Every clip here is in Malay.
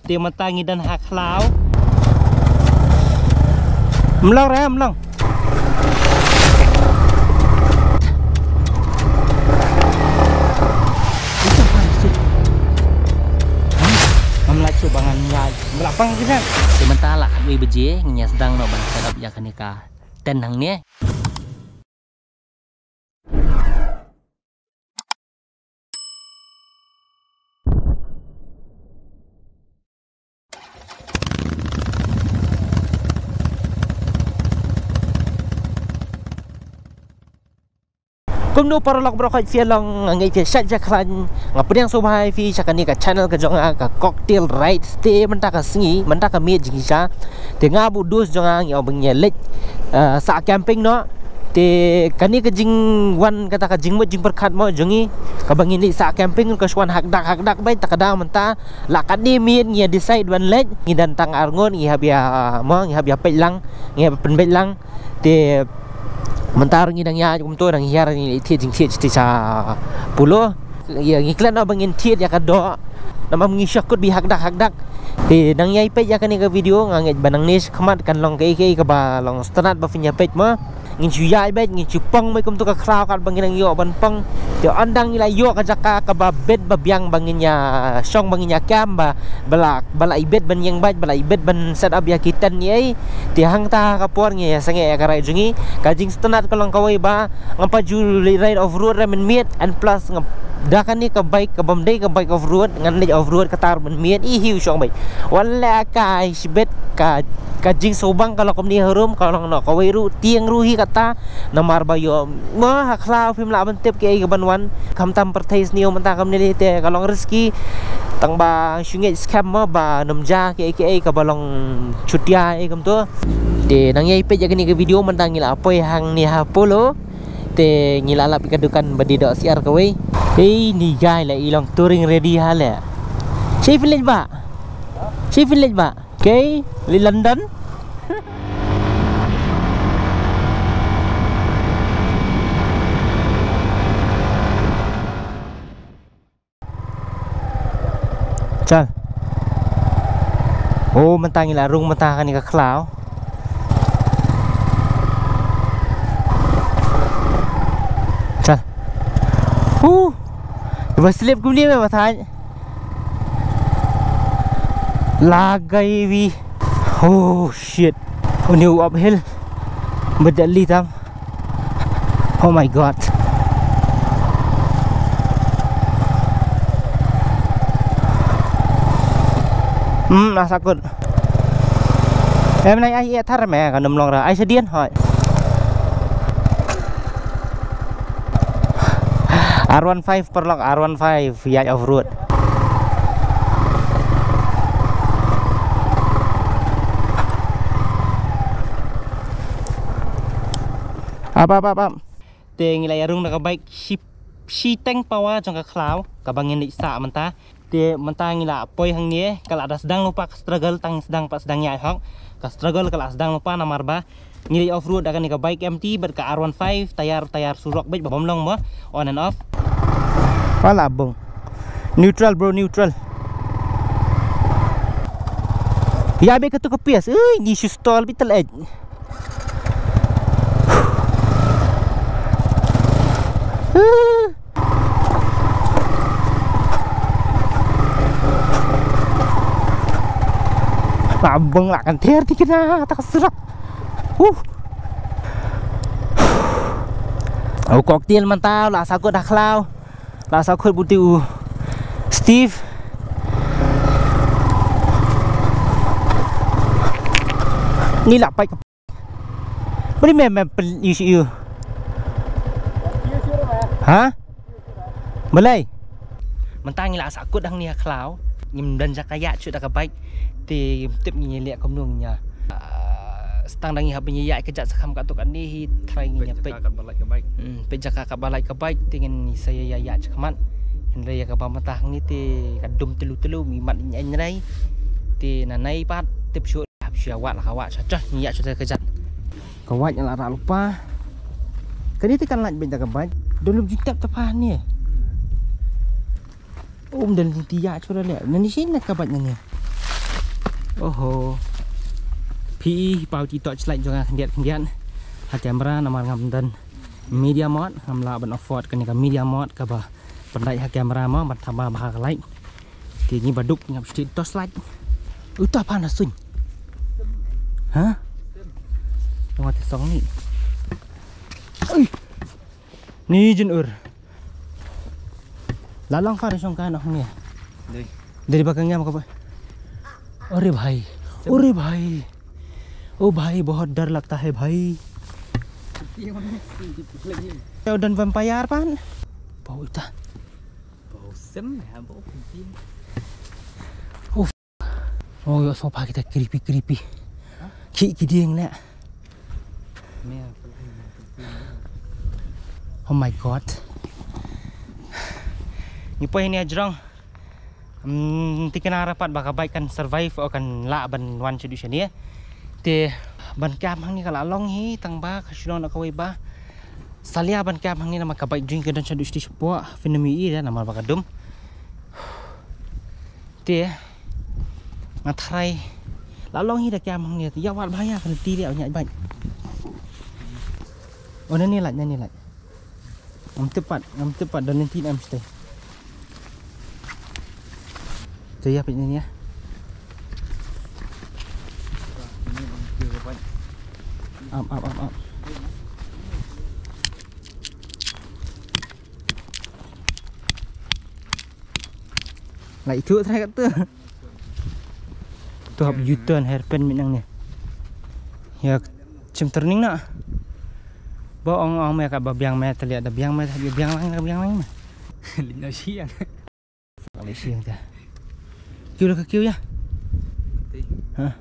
Dia mentangi dan hak lau. Melong rem, melong. Itu apa sih? Memlak cubangan nyai. Melapang kita. Sementara lah kami beje ngnya sedang no ban setup ya kanika. Tenang ni. Kung no para lok bro fia long ngai fia shat jakran ngapeng sobai fi chakani ka channel ka jonga ka cocktail right stay menta ka singi menta ka mi jingisha te nga bu dus jonga ngi obeng lek sa camping no te kani ka jing wan kata ka jing mo jing perkhat mo jongi ka bangin ni sa camping ka swan hak dak bai takada menta la kadi mi ngi decide wan lek ngi dan tang arngon ngi habia mo ngi habia pe lang ngi pen pe lang te mentar ngi dang ya kum to dang hiar ni thi jing thi sa pulo ya ngi klan bangin thi ya ka do nama ngi syakut bi hak dak te dang yai pe ya kan ni ka video nganget banang nis khamat kan long ke ka ba long start ba finya pe ma ngi chu yai bet ngi chu pong mai kum to ka kraw kan bangin dang yo ban pong te andang ngi la yo ka jaka ka ba bet ba biang bangin ya song bangin ya kam ba balai bet ban yang bat balai bet ban set up ya kitan ni te hang ta ka por ngi ya sange ya ka rai jungi ka jing start ka long kawai ba ngapa ju ride off road ramen miet and plus dah kan ni ke bike ke bomdai ke bike off road ngan lek off road ke tar ben miet I hiu syong bai wala ka bet ka jing sobang kalau kom ni harum kalau no ka wai ru tiang ruhi kata namar bayo ma khla phim la ban tep ke ke banwan kam tam perthais niu menta kam ni te kalau rezeki tang ba syungai scam ma ba namja ke ka balong chutia kam tu te nang yai pe ja ni ke video mentang ngila apa hang ni ha polo te ngilalap ikadukan badidok siar kawai ni guy la ilong touring ready hala si village ba okay li London chal oh mentang ila rung mentang ni ka klau chal Lepas slip kum ni memang tanya lagai vi oh shit oh new uphill bedali tam oh my god nasakut em nay ai thar mẹ cả nằm lòng ra ai sẽ điên hỏi R15 perlok R15 via off road apa te ngilai arung nak baik si tank power jong ka klau ka bangin ni sa menta te menta ngila poi hang ni kala ada sedang lupa struggle tang sedang pas sedang nyai hok ka struggle kala sedang lupa namar ba ngilai off road akan ni ka bike MT ber ka R15 tayar surok baik bom long mo on and off wala bong neutral bro neutral ya be ka tu kepias ni shoe stall bitel edge abang lah kan ter dikena tak serak oh cocktail mantap lah sakut dah klau lah sakut butiu Steve ni lah pai beri memang isu ha Malay mentang lah sakut dah ni klau ngim dan jakaya chu dah ka baik ti tip ni liat kom nung nya stang dangi ha penyi ya kejat sakam ka tok ani hi try nya pe ka balai ka baik pe jaka ka balai ka baik tingin ni saya ya cakaman henry ya ka pamatah ni ti kadum telu mi mat nya nrai ti nanai pat tip chu hab syawat lah kawat sacah ni ya chu kejat kawat nya la lupa kani ti kan laj ben ka baik dulu jitap tapah ni dan tiya chu le nani sin nak ka baik ni Oh, PE bao chi torchlight jong kendian ha kamera namar ngam dan media mod ngam la ban afford kan ka media mod ka ba pandai ha kamera ma ban thama ba ka light ti ni baduk ngam street torchlight uta pa na sun ha tengok ti song ni ni jin lalang fa song kan ni dari belakangnya apa अरे भाई ओ भाई बहुत डर लगता है भाई dan vampire pan bau itu bau sem ya bau kucing oh ya sofa kita creepy ki dieng le oh my god ni po ini ajrong tikana rapat baka baik kan survive akan la ban wan solution ya te ban kam hang ni kala long hi tang ba khashno na kawai ba salia ban kam hang ni nama ka baik drink dan sadu sti sepo finami i ya nama baka dum te ngathrai la long hi da kam hang ni ya wat bahaya kan ti dia nya baik oh ni lah ngam tepat dan nanti am stay chơi apa ini ya am lại thua thay cái tu học U-turn hairpin minang ni ya cim turning nak bohong mereka babiang mereka lihat ada biang mereka biang lain lina siang kalau siang dah kêu là kêu ya hả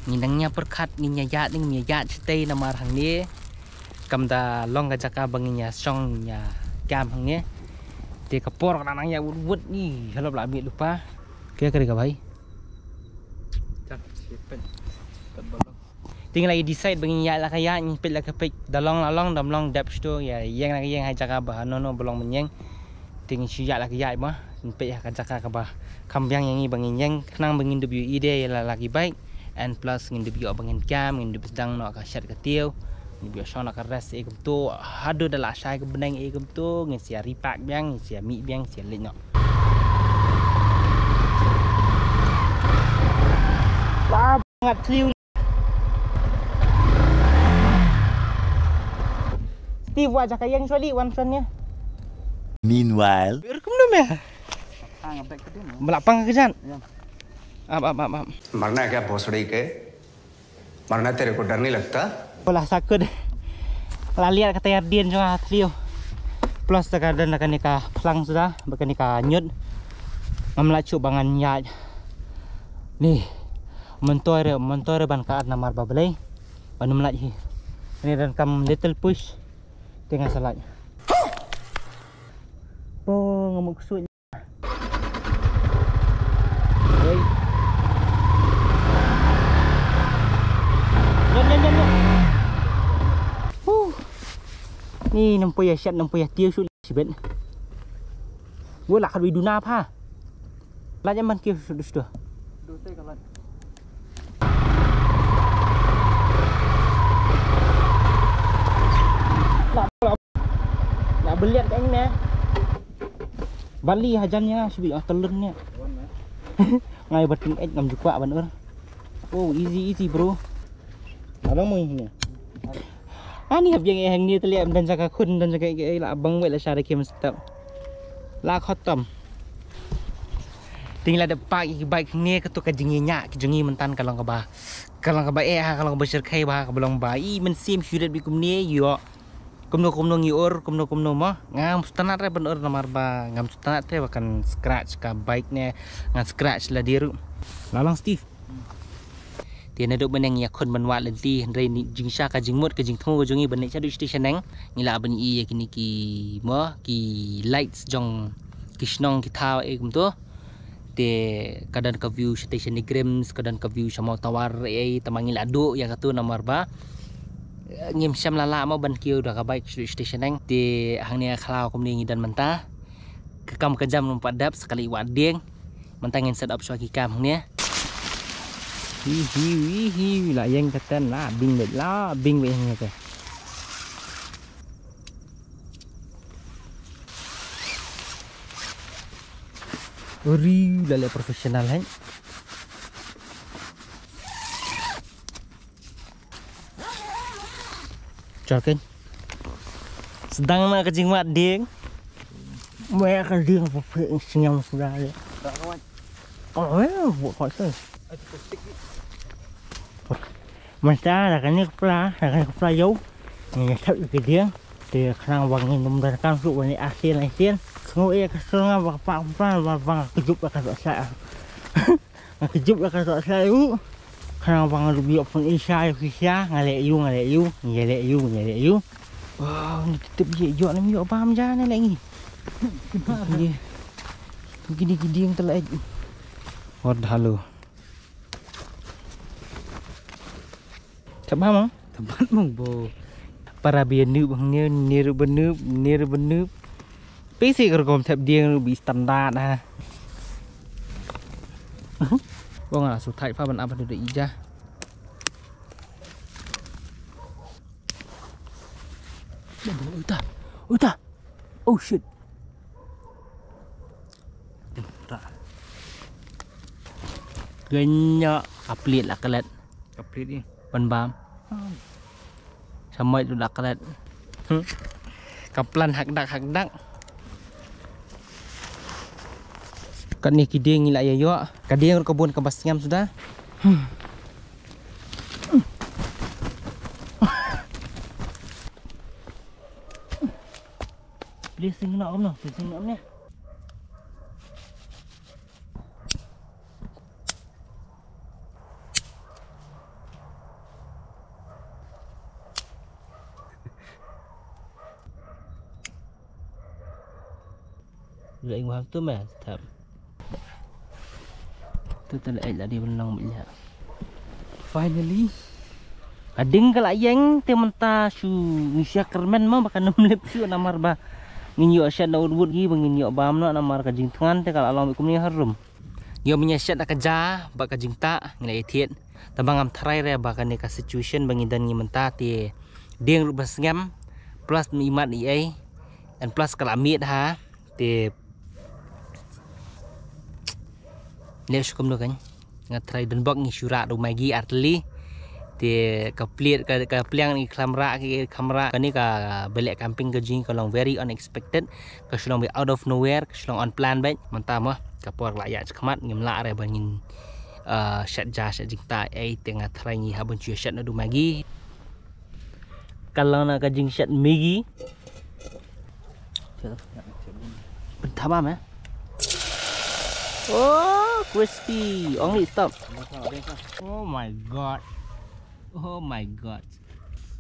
nhìn đang nhà perkat nhìn nhà yacht stay nằm ở hàng ní cầm ta long cái chaka bằng nhà song nhà cam hàng ní thì cái por đang nhà vút đi kalau lại bị lupa kia cái gì vậy tinggal lagi decide bagi ya lah kayak nyipit lah kepik dalong depth tu ya yang hai chaka bah no belong menyeng tinggal siap lah kayak mah nyipit ya chaka kabah kambiang yang ini bangin yang kenang bangin debu ide ialah lagi baik and plus ngin debu bangin cam ngin debu sedang nak kasyat ketiu ngin debu shona ka rest egum tu hadu dalah syai ke benang egum tu ngin sia ripak biang sia mi biang sia lek nok banget kliu Steve wajah kayang suali wan sannya meanwhile berkum dum ya belakang kejan अब मरना है क्या भोसड़ी के मरना तेरे को डर नहीं लगता bola sakut laliat kata yardian juga trio plus terkadang nak nikah pelang sudah bukan nikah nyut ngamlacu bangan ya nih mentore ban kaat namar babalai banu melaji ini dan kam little push tengah salat oh ngamuk suit ni nampai ya syat nampai ya tiêu sulit sibet gua lah kadui duna apa lah zaman kêu sudah nak beliat kat ni Bali hajannya sibit telurnya ngai berting ngam juga bener oh easy bro abang mau ini ani hab yang hang ni terlihat dan jaga kun dan jaga lah abang wei lah syara kem stop la khatam tinggal ada pagi baik ni ke tu ka jengi nyak jengi mentan kalau ka ba kalau ka besar kai ba ka belong ba I men sim syurat bi kum ni yo kumno ngiur kumno mah ngam standar re bener nomor ba ngam standar te bahkan scratch ka baik ni ngan scratch lah diru lalang Steve thì nó được bên anh nhà con bên ngoài lần ti đây chính xác cái chính một cái chính thô giống như bên này sẽ được station nắng như là bên i cái này kỳ mơ kỳ lights trong kỳ snong kỳ thao ấy cũng tốt thì kadang ke view station Grams kadang ke view sama tawar ấy tamangin lado ya katu nomor ba ngim syam lala mau ban kieu dah baik station nang thì hang ni khalau komni dan mentah kekam kejam 4 dap sekali wadeng mentangin set up suaki kam ni Hi lại dân cái tên là binh vậy nghe kìa. Uri là profesional hết. Cho kênh. Sedang nak kecing mat ding. Mẹ cái riêng của phượng sinh ra đấy. Buat khỏi thôi. Mình ta là cái nước pla dấu. Mình thắp cái tiếng thì khả năng bằng nghìn đồng tiền cam dụ này ASEAN này tiên. Ngồi cái sương và phạm và cái giúp là cái rõ sẽ. Cái giúp là cái rõ sẽ ú. Khả năng bằng được việc phần inside khi xa ngày lệ yêu. Wow, ini tetap je jual ni jual paham je ni lagi. Gini yang telah. What halo. Thập hả? Thập bát mong bồ. Para biar noob hangnya near benoob. Basic kerkom thập dia lebih standar ha. Bang lah sutai fa ban apa duduk ija. Uta. Oh shit. Ganyak uplit lah kelet. Uplit ni. Ban bam. Sampai tu dah kelet. Kaplan hak dak. Kat ni kiding ngilak ya yo. Kadang kebun kebasngam sudah. Blessing nak ni. Lại ngoan tu mà thật. Tôi lại là đi bên lòng mình nha. Finally. Ading kalau yang temanta su Indonesia kermen mah makan 6 lip su namar ba. Nginyo asyad na udwud gi nginyo bam no namar ka jingtangan te kalau alam ikum ni harum. Yo minya asyad na kaja ba ka jingta ngilai thiet. Tabang am tharai re ba ka ni ka situation bangidan ngi menta ti ding rubas ngam plus mimat i ai and plus kalamit ha ti Nếu không được anh, ngắt thay đơn bọc như sura đồ mày ghi artli, thì cái pliang ni camera cái này cái beli camping cái jing kalau very unexpected, cái selong be out of nowhere, cái selong unplanned baik, mantap mah, cái por lại ya kemat ngimla re bangin shot jing ta ai tengah thay ni habun cuy shot đồ mày ghi, kalau nak cái jing shot migi, bentar mah. Oh, crispy. Only stop. Oh my god.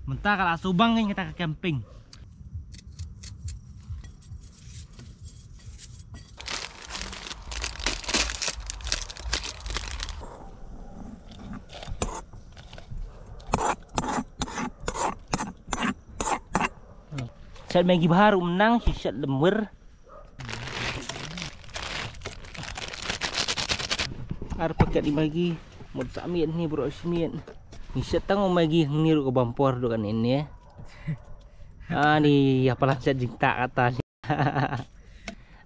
Mentah kalau Subang kan kita ke camping. Shot Maggi baru menang, si shot lemur. Ar paket dibagi mod samit ni bro semit ni setang magi niru ke bampor do kan ini ya. Ni apalah set jingta kata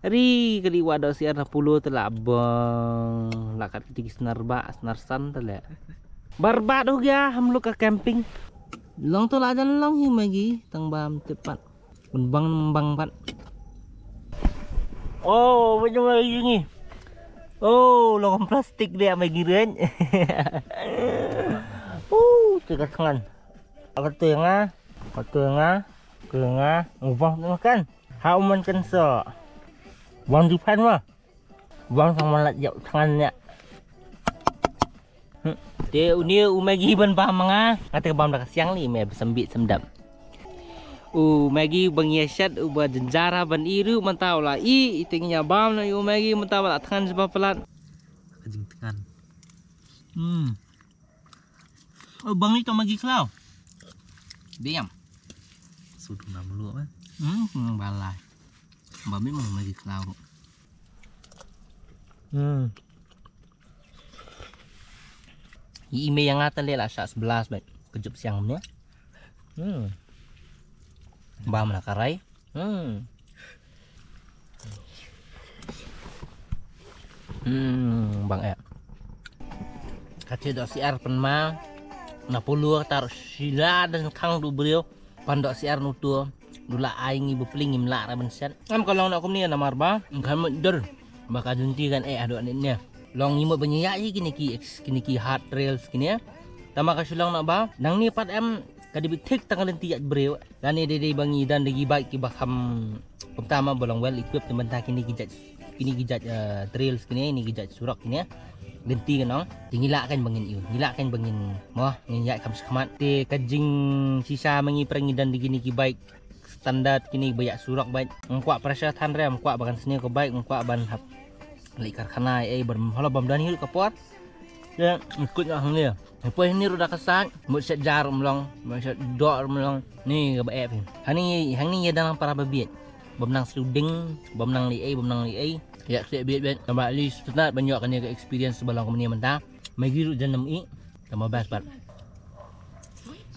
ri kali wadah si arna puluh telah bang lakat ketik senar san telah barbat do ya ham look ke camping long tu lah dan long hi magi tang bam tepat bang pat. Oh macam lagi ni. Oh, logam plastik dia bagi ren. Tiga tangan. Ketengah, ubah makan. How man kan so. Bang dipan mah. Bang sama lat jauh tangannya. Dia unia umagi ban paham manga. Kata bang dah siang ni me sembit semdap. Magi bang yasat ubah jenjara ban iru mentau lah tingnya bam na magi mentau lah tangan sebab pelat kejing tangan. Oh bang ni tu magi kelau. Diam. Sudah nama lu apa? Balai. Bang ni mau magi kelau. Email yang ngatan lihat lah syak 11 baik. Kejap siang ni. Bam nak karai. Bang kacau dok siar penma. Na puluh taruh sila dan kang du beliau. Pandok siar nutu. Dula aing ibu peling imla raben set. Kalau nak kumni nama arba. Kan mender. Bakal junti kan aduk anaknya. Long imut banyak kini ki hard trails kini ya. Tama kasulong nak ba. Nang ni 4M kadibitik tanggal tiyak beliau. Dan ni dia bangi dan lagi baik ki bakam pertama bolong well equipped teman tak kini gijat trails kini ini gijat surak kini ya. Genti kan tingilak kan bangin iu ngilak kan bangin moh nginyak kam sekemat te kajing sisa mengi perangi dan digini ki baik standar kini banyak surak baik engkuak pressure tan rem engkuak bakan seni ko baik engkuak ban hap likar kana berhala bam dan hiu kapot dan ikut hang dia apa ini ruda kesan mut set jar melong set dor melong ni ga bae hang ni ya dalam para babiet bamnang sluding bamnang li ya saya biat tambah list sunat banyak kan ke experience sebalang kemeni mentah magi ru janam i tambah bas bat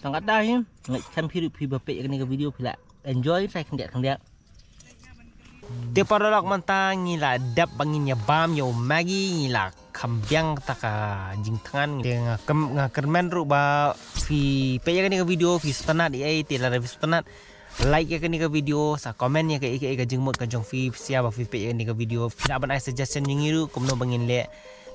sangat dah ya ngai champion pi bape kan ke video pula enjoy saya kang dia dia paralak mentah ngila dap banginnya bam yo magi ngila kambiang taka jing tangan dia ngakermen ru ba fi pe kan ke video fi sunat i ti la sunat like kan ke video sa komen ya ke jengmut ka jong fi siapa fi pe ni ke video nak ban suggestion jing iru kumno bangin le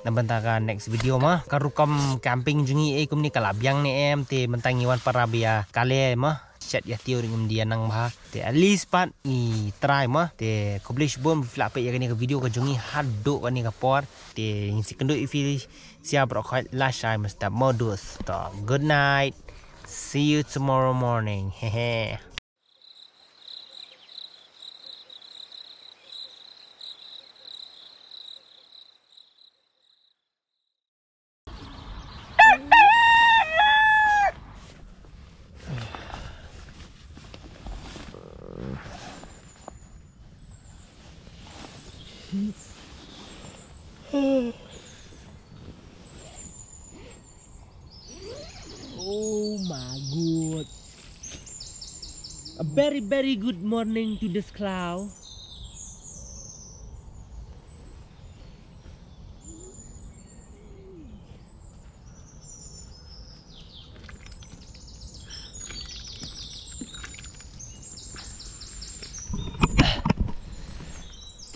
na bantaka next video mah karukam camping jungi kum ni kalabyang ni te mentangi wan parabia kale mah chat ya tio ringum dia nang bah te at least pat i try mah te publish bom flap pe kan ke video ka jungi hado kan ni ka por te si kendo ifi siap ro khat last time stop modus to good night see you tomorrow morning hehe. Oh my god. A very good morning to this cloud.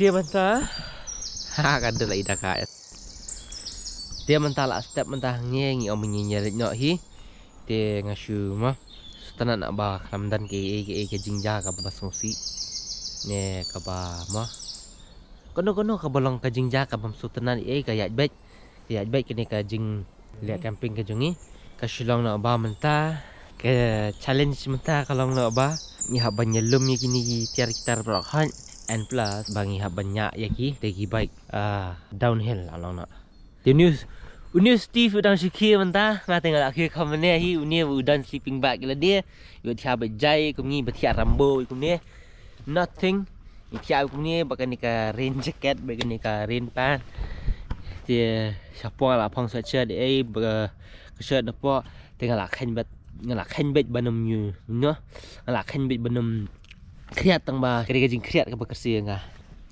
Dia mentah kada la ida ka dia mentah la step mentah ngi om nyerit nyok hi dia ngasu mah setelah nak ba lamdan ke jingja ka basungsi ne ka ba mah kono ka bolong ka jingja ka bam sutenan ka yat baik kini ka jing lihat camping ke jungi ka shilong nak ba mentah ke challenge mentah kalau nak ba ni ha banyelum ni kini tiar kita berokhan and plus bangi ha banyak yaki tegi baik downhill along nak the news Steve udang sikir mentah ngate ngalak ke kamane hi unie udan sleeping bag la dia yo thia ba jai kumni bathia rambo kumni nothing thia kumni bakan ka rain jacket bakan ka rain pant dia siapa la phong sweatshirt ba shirt na po ngalak khen bet banam nyu no ngalak khen bet banam kriat tang ba kari jing kriat ka bekersi nga.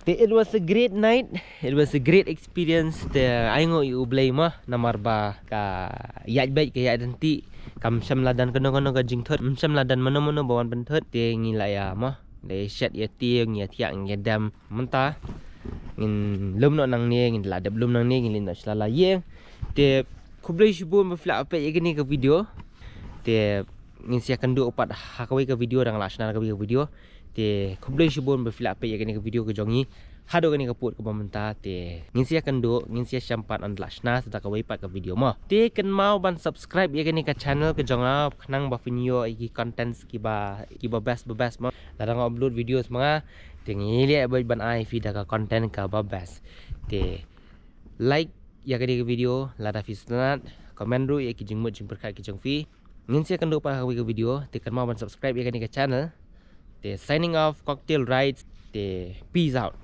It was a great night. It was a great experience. The aingo you blay mah namar ba ka yat baik ka yat nanti kam sam ladan kono ka jing thot sam ladan mano bawan ban thot te ngi la ya mah le shat ya tiang ya tiang ya dam mentah ngin lum no nang ne ngin la dab lum nang ne ngin lin sala ye te kublai shibun ba fla apa ya gini ka video te ngin sia kan du opat hakawi ka video dang lasna ka video te kublai shibun ba fla apa ya gini ka video ka jongi hado gani ka put ka bamenta te ngin sia kan du ngin sia syampat an lasna sata ka wipat ka video mah te kan mau ban subscribe ya gani ka channel ka jonga nang ba video iki contents ki ba best mah ladang upload videos mga te ngili ba ban ai feed ka content ka ba best te like ya gani ka video lada fisnat comment ru ya ki jingmut jing perkat ki jong fi ngin sia kan du pa ka video te kan mau ban subscribe ya gani ka channel. The signing off, Cocktail Rides. The peace out.